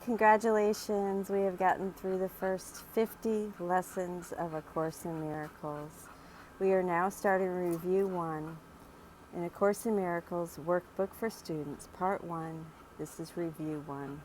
Congratulations, we have gotten through the first 50 lessons of A Course in Miracles. We are now starting Review 1 in A Course in Miracles Workbook for Students, Part 1. This is Review 1.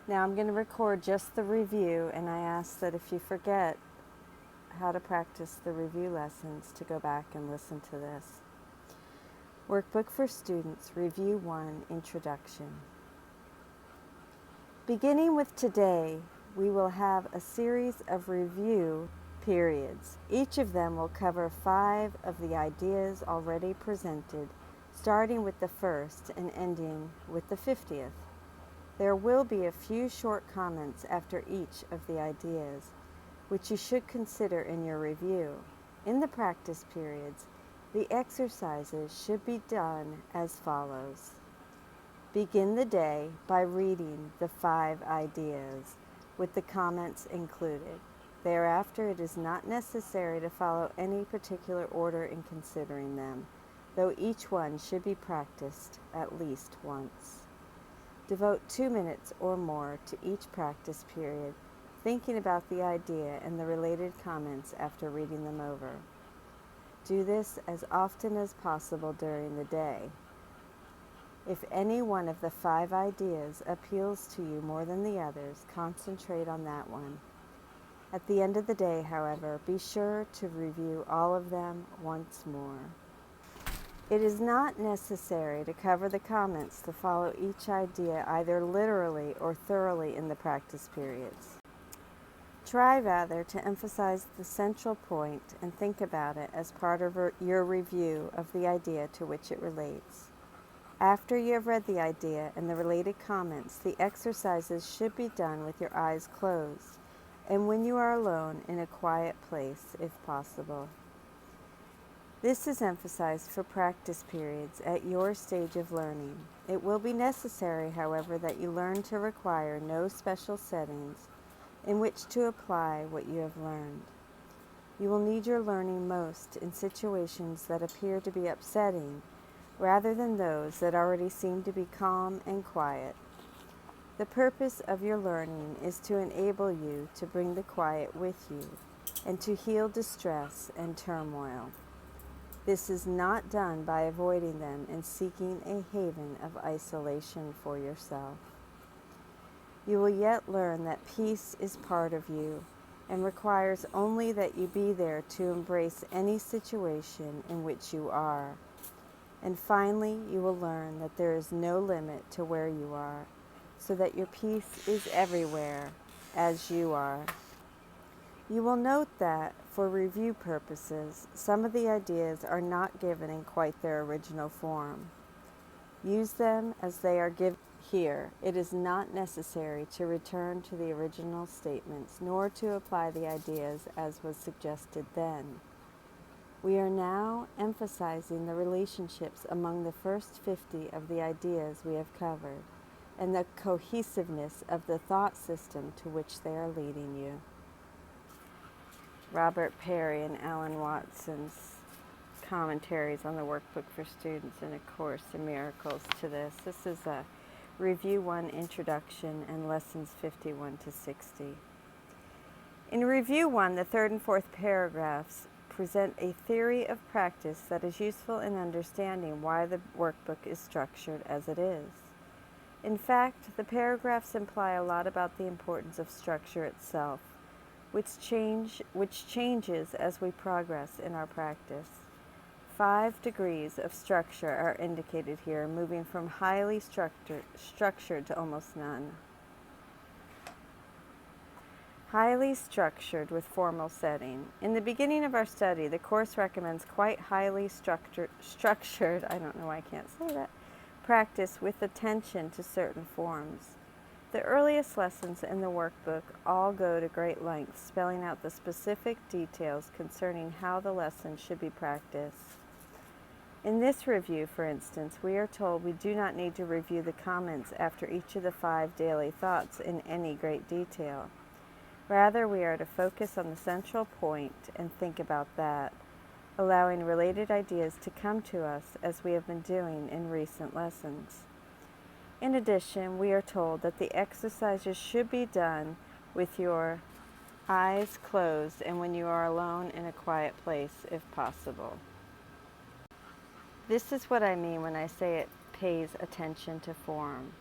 Now I'm going to record just the review, and I ask that if you forget how to practice the review lessons to go back and listen to this. Workbook for Students, Review 1, Introduction. Beginning with today, we will have a series of review periods. Each of them will cover 5 of the ideas already presented, starting with the first and ending with the 50th. There will be a few short comments after each of the ideas, which you should consider in your review. In the practice periods, the exercises should be done as follows. Begin the day by reading the 5 ideas with the comments included. Thereafter, it is not necessary to follow any particular order in considering them, though each one should be practiced at least once. Devote 2 minutes or more to each practice period, thinking about the idea and the related comments after reading them over. Do this as often as possible during the day. If any one of the 5 ideas appeals to you more than the others, concentrate on that one. At the end of the day, however, be sure to review all of them once more. It is not necessary to cover the comments to follow each idea either literally or thoroughly in the practice periods. Try rather to emphasize the central point and think about it as part of your review of the idea to which it relates. After you have read the idea and the related comments, the exercises should be done with your eyes closed and when you are alone in a quiet place, if possible. This is emphasized for practice periods at your stage of learning. It will be necessary, however, that you learn to require no special settings in which to apply what you have learned. You will need your learning most in situations that appear to be upsetting, rather than those that already seem to be calm and quiet. The purpose of your learning is to enable you to bring the quiet with you and to heal distress and turmoil. This is not done by avoiding them and seeking a haven of isolation for yourself. You will yet learn that peace is part of you and requires only that you be there to embrace any situation in which you are. And finally, you will learn that there is no limit to where you are, so that your peace is everywhere, as you are. You will note that, for review purposes, some of the ideas are not given in quite their original form. Use them as they are given here. It is not necessary to return to the original statements, nor to apply the ideas as was suggested then. We are now emphasizing the relationships among the first 50 of the ideas we have covered, and the cohesiveness of the thought system to which they are leading you. Robert Perry and Alan Watson's commentaries on the Workbook for Students in A Course in Miracles to this. This is a Review 1 Introduction and Lessons 51 to 60. In Review 1, the 3rd and 4th paragraphs present a theory of practice that is useful in understanding why the workbook is structured as it is. In fact, the paragraphs imply a lot about the importance of structure itself, which changes as we progress in our practice. 5 degrees of structure are indicated here, moving from highly structured to almost none. Highly structured with formal setting. In the beginning of our study, the Course recommends quite highly structured, I don't know why I can't say that, practice with attention to certain forms. The earliest lessons in the workbook all go to great lengths, spelling out the specific details concerning how the lesson should be practiced. In this review, for instance, we are told we do not need to review the comments after each of the 5 daily thoughts in any great detail. Rather, we are to focus on the central point and think about that, allowing related ideas to come to us as we have been doing in recent lessons. In addition, we are told that the exercises should be done with your eyes closed and when you are alone in a quiet place if possible. This is what I mean when I say it pays attention to form.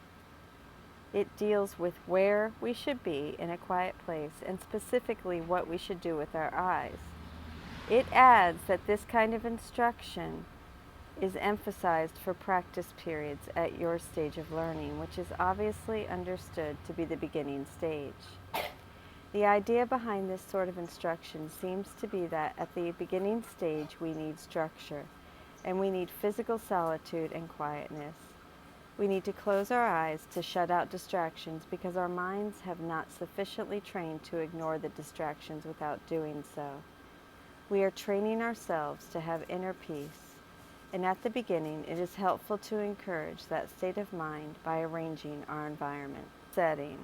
It deals with where we should be in a quiet place and specifically what we should do with our eyes. It adds that this kind of instruction is emphasized for practice periods at your stage of learning, which is obviously understood to be the beginning stage. The idea behind this sort of instruction seems to be that at the beginning stage we need structure, and we need physical solitude and quietness. We need to close our eyes to shut out distractions because our minds have not sufficiently trained to ignore the distractions without doing so. We are training ourselves to have inner peace. And at the beginning, it is helpful to encourage that state of mind by arranging our environment. Setting.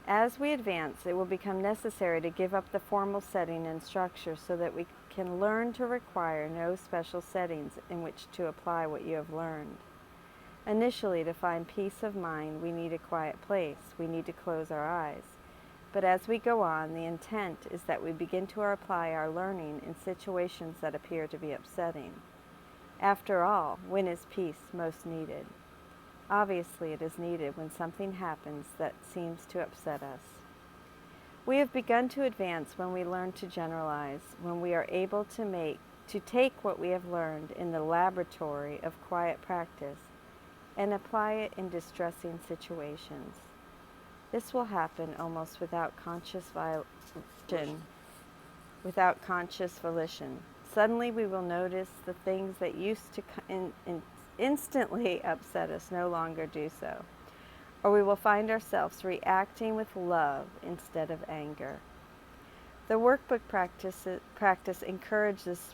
As we advance, it will become necessary to give up the formal setting and structure so that we can learn to require no special settings in which to apply what you have learned. Initially, to find peace of mind, we need a quiet place. We need to close our eyes. But as we go on, the intent is that we begin to apply our learning in situations that appear to be upsetting. After all, when is peace most needed? Obviously, it is needed when something happens that seems to upset us. We have begun to advance when we learn to generalize, when we are able to take what we have learned in the laboratory of quiet practice and apply it in distressing situations. This will happen almost without conscious volition. Suddenly we will notice the things that used to instantly upset us no longer do so. Or we will find ourselves reacting with love instead of anger. The workbook practice encourages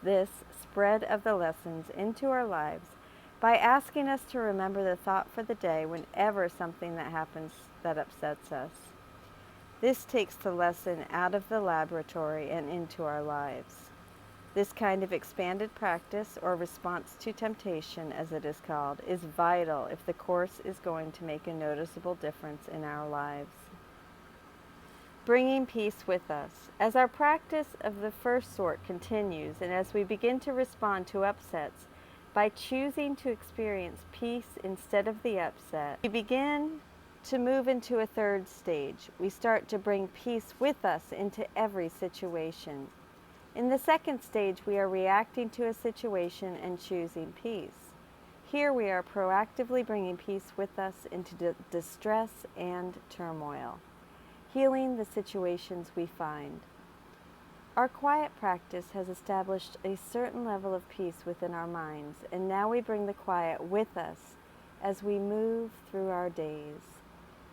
this spread of the lessons into our lives by asking us to remember the thought for the day whenever something that happens that upsets us. This takes the lesson out of the laboratory and into our lives. This kind of expanded practice, or response to temptation as it is called, is vital if the course is going to make a noticeable difference in our lives. Bringing peace with us. As our practice of the first sort continues and as we begin to respond to upsets, by choosing to experience peace instead of the upset, we begin to move into a third stage. We start to bring peace with us into every situation. In the second stage, we are reacting to a situation and choosing peace. Here we are proactively bringing peace with us into distress and turmoil, healing the situations we find. Our quiet practice has established a certain level of peace within our minds, and now we bring the quiet with us as we move through our days.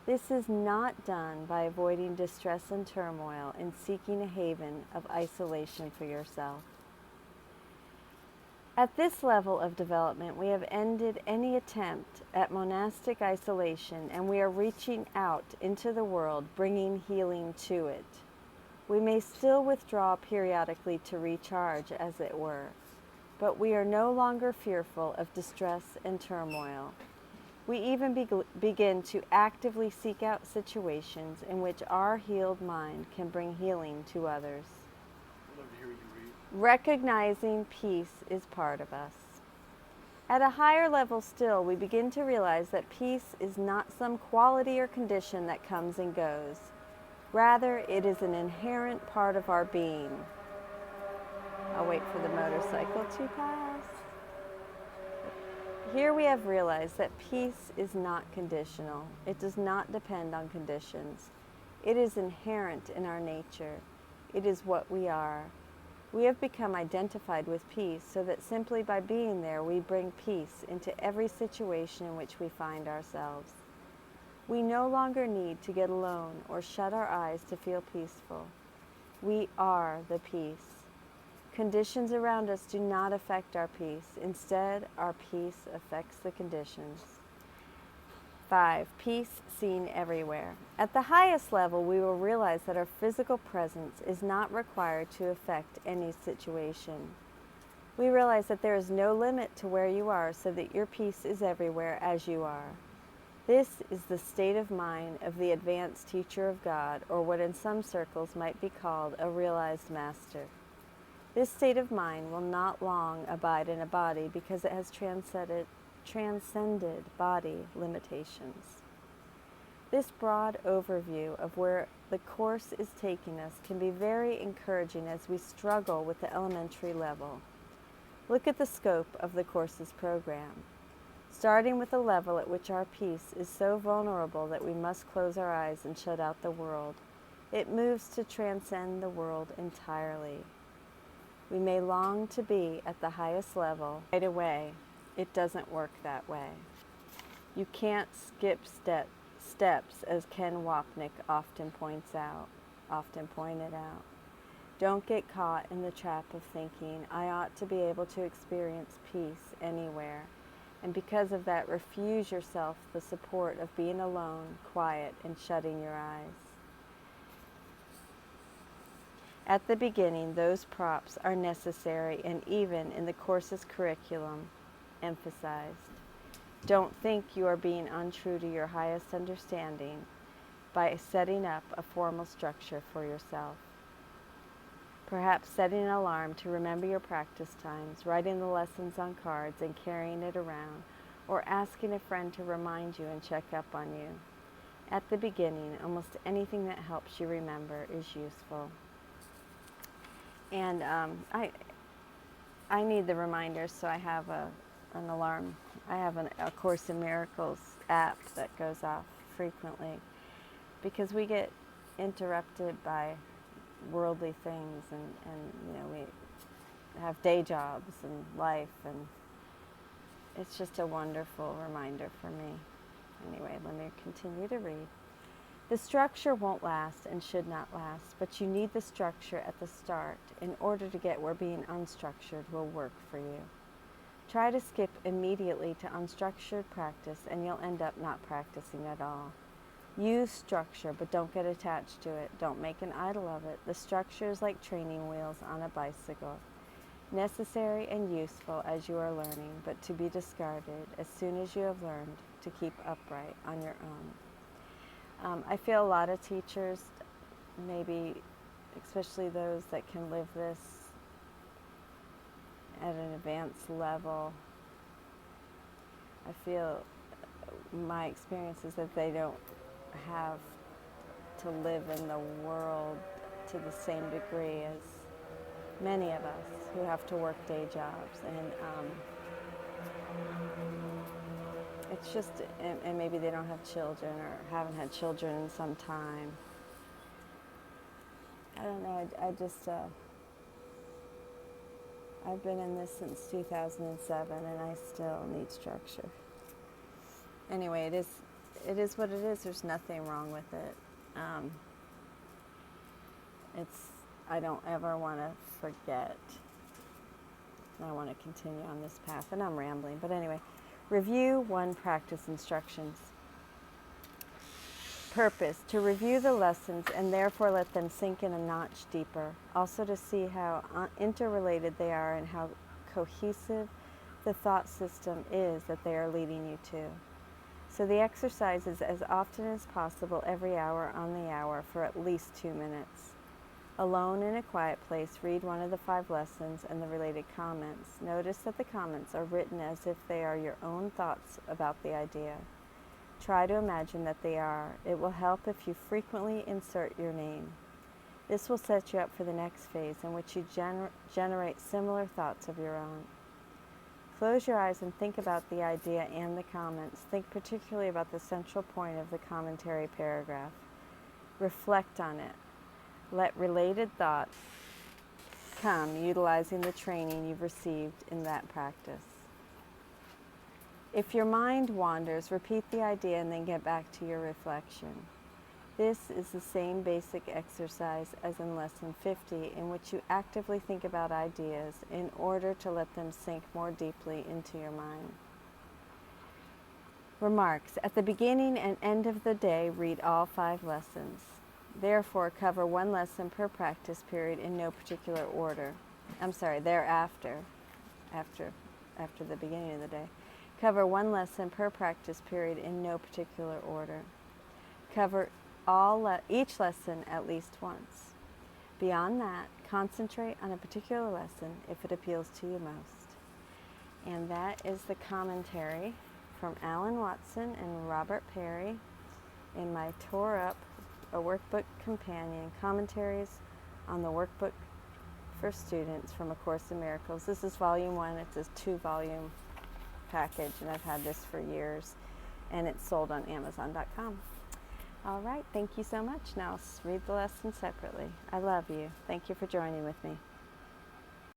This is not done by avoiding distress and turmoil and seeking a haven of isolation for yourself. At this level of development, we have ended any attempt at monastic isolation, and we are reaching out into the world, bringing healing to it. We may still withdraw periodically to recharge, as it were, but we are no longer fearful of distress and turmoil. We even begin to actively seek out situations in which our healed mind can bring healing to others. Recognizing peace is part of us. At a higher level still, we begin to realize that peace is not some quality or condition that comes and goes. Rather, it is an inherent part of our being. I'll wait for the motorcycle to pass. Here we have realized that peace is not conditional. It does not depend on conditions. It is inherent in our nature. It is what we are. We have become identified with peace so that simply by being there, we bring peace into every situation in which we find ourselves. We no longer need to get alone or shut our eyes to feel peaceful. We are the peace. Conditions around us do not affect our peace. Instead, our peace affects the conditions. 5. Peace seen everywhere. At the highest level, we will realize that our physical presence is not required to affect any situation. We realize that there is no limit to where you are, so that your peace is everywhere as you are. This is the state of mind of the advanced teacher of God, or what in some circles might be called a realized master. This state of mind will not long abide in a body because it has transcended body limitations. This broad overview of where the Course is taking us can be very encouraging as we struggle with the elementary level. Look at the scope of the Course's program. Starting with a level at which our peace is so vulnerable that we must close our eyes and shut out the world, it moves to transcend the world entirely. We may long to be at the highest level right away. It doesn't work that way. You can't skip steps, as Ken Wapnick often pointed out. Don't get caught in the trap of thinking, I ought to be able to experience peace anywhere, and because of that refuse yourself the support of being alone, quiet, and shutting your eyes. At the beginning, those props are necessary and even in the Course's curriculum emphasized. Don't think you are being untrue to your highest understanding by setting up a formal structure for yourself. Perhaps setting an alarm to remember your practice times, writing the lessons on cards and carrying it around, or asking a friend to remind you and check up on you. At the beginning, almost anything that helps you remember is useful. And I need the reminders, so I have an alarm. I have a Course in Miracles app that goes off frequently because we get interrupted by worldly things, and we have day jobs and life, and it's just a wonderful reminder for me. Anyway, let me continue to read. The structure won't last and should not last, but you need the structure at the start in order to get where being unstructured will work for you. Try to skip immediately to unstructured practice and you'll end up not practicing at all. Use structure, but don't get attached to it. Don't make an idol of it. The structure is like training wheels on a bicycle. Necessary and useful as you are learning, but to be discarded as soon as you have learned to keep upright on your own. I feel a lot of teachers, maybe especially those that can live this at an advanced level, I feel my experience is that they don't have to live in the world to the same degree as many of us who have to work day jobs. And it's just, and maybe they don't have children or haven't had children in some time. I don't know, I've been in this since 2007 and I still need structure. Anyway, it is what it is. There's nothing wrong with it. I don't ever want to forget. I want to continue on this path, and I'm rambling, but anyway. Review 1 practice instructions. Purpose: to review the lessons and therefore let them sink in a notch deeper. Also to see how interrelated they are and how cohesive the thought system is that they are leading you to. So the exercises as often as possible every hour on the hour for at least 2 minutes. Alone in a quiet place, read one of the 5 lessons and the related comments. Notice that the comments are written as if they are your own thoughts about the idea. Try to imagine that they are. It will help if you frequently insert your name. This will set you up for the next phase in which you generate similar thoughts of your own. Close your eyes and think about the idea and the comments. Think particularly about the central point of the commentary paragraph. Reflect on it. Let related thoughts come, utilizing the training you've received in that practice. If your mind wanders, repeat the idea and then get back to your reflection. This is the same basic exercise as in Lesson 50, in which you actively think about ideas in order to let them sink more deeply into your mind. Remarks: at the beginning and end of the day, read all 5 lessons. Therefore, cover 1 lesson per practice period in no particular order. Thereafter, after the beginning of the day. Cover one lesson per practice period in no particular order. Cover each lesson at least once. Beyond that, concentrate on a particular lesson if it appeals to you most. And that is the commentary from Alan Watson and Robert Perry in my Tore Up, a Workbook Companion, Commentaries on the Workbook for Students from A Course in Miracles. This is volume 1. It's a 2-volume package, and I've had this for years, and it's sold on Amazon.com. All right, thank you so much. Now read the lesson separately. I love you. Thank you for joining with me.